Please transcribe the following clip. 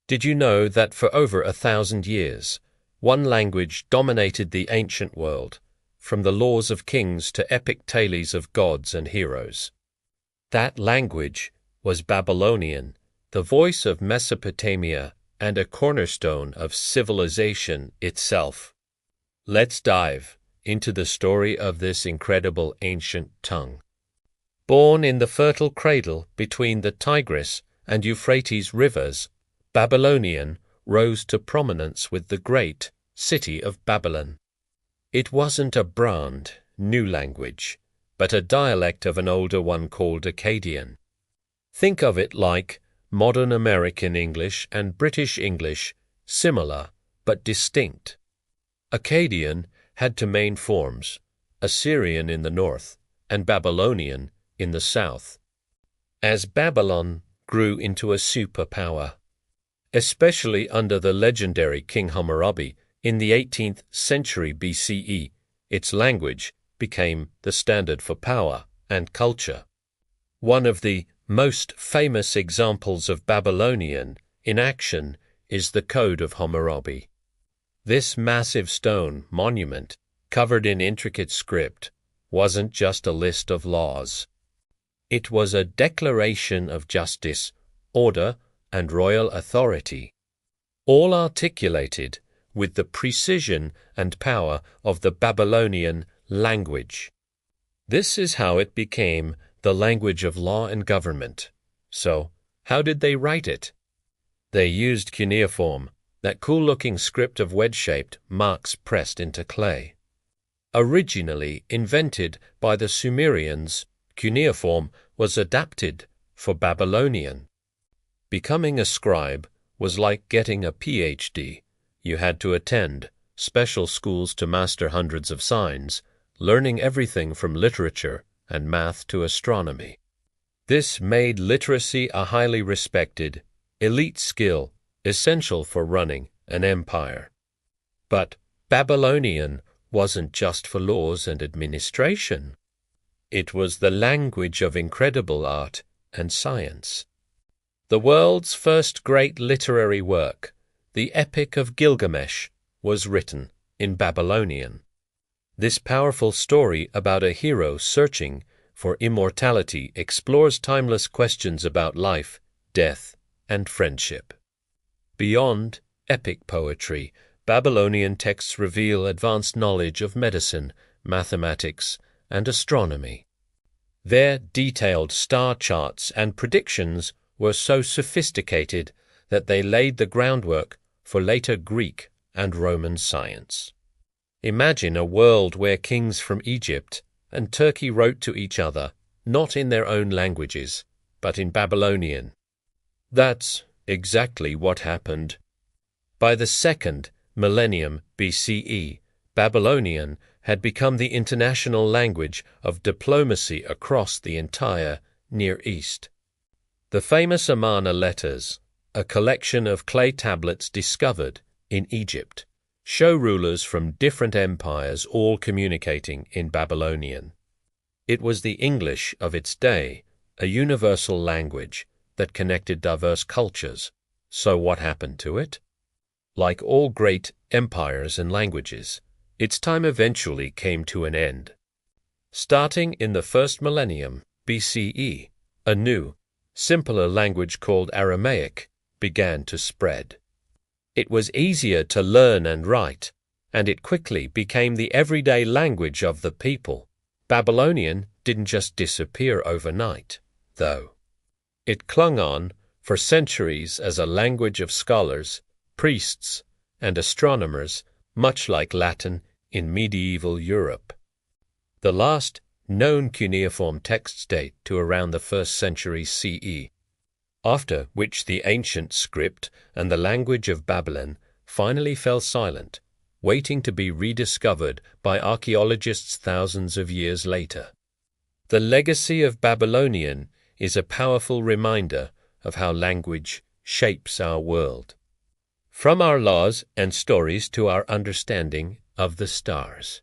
Did you know that for over 1,000 years, one language dominated the ancient world, from the laws of kings to epic tales of gods and heroes? That language was Babylonian, the voice of Mesopotamia and a cornerstone of civilization itself. Let's dive into the story of this incredible ancient tongue. Born in the fertile cradle between the Tigris and Euphrates rivers, Babylonian rose to prominence with the great city of Babylon. It wasn't a brand new language, but a dialect of an older one called Akkadian. Think of it like modern American English and British English, similar but distinct. Akkadian had two main forms, Assyrian in the north and Babylonian in the south. As Babylon grew into a superpower, especially under the legendary King Hammurabi in the 18th century BCE, its language became the standard for power and culture. One of the most famous examples of Babylonian in action is the Code of Hammurabi. This massive stone monument, covered in intricate script, wasn't just a list of laws. It was a declaration of justice, order, and royal authority, all articulated with the precision and power of the Babylonian language. This is how it became the language of law and government. So, how did they write it? They used cuneiform, that cool-looking script of wedge-shaped marks pressed into clay. Originally invented by the Sumerians, cuneiform was adapted for Babylonian. Becoming a scribe was like getting a PhD. You had to attend special schools to master hundreds of signs, learning everything from literature and math to astronomy. This made literacy a highly respected, elite skill essential for running an empire. But Babylonian wasn't just for laws and administration. It was the language of incredible art and science. The world's first great literary work, the Epic of Gilgamesh, was written in Babylonian. This powerful story about a hero searching for immortality explores timeless questions about life, death, and friendship. Beyond epic poetry, Babylonian texts reveal advanced knowledge of medicine, mathematics, and astronomy. Their detailed star charts and predictions were so sophisticated that they laid the groundwork for later Greek and Roman science. Imagine a world where kings from Egypt and Turkey wrote to each other, not in their own languages, but in Babylonian. That's exactly what happened. By the second millennium BCE, Babylonian had become the international language of diplomacy across the entire Near East. The famous Amarna letters, a collection of clay tablets discovered in Egypt, show rulers from different empires all communicating in Babylonian. It was the English of its day, a universal language that connected diverse cultures. So what happened to it? Like all great empires and languages, its time eventually came to an end. Starting in the first millennium BCE, a new, simpler language called Aramaic began to spread. It was easier to learn and write, and it quickly became the everyday language of the people. Babylonian didn't just disappear overnight, though. It clung on for centuries as a language of scholars, priests, and astronomers, much like Latin in medieval Europe. The last known cuneiform texts date to around the 1st century CE, after which the ancient script and the language of Babylon finally fell silent, waiting to be rediscovered by archaeologists thousands of years later. The legacy of Babylonian is a powerful reminder of how language shapes our world. From our laws and stories to our understanding of the stars.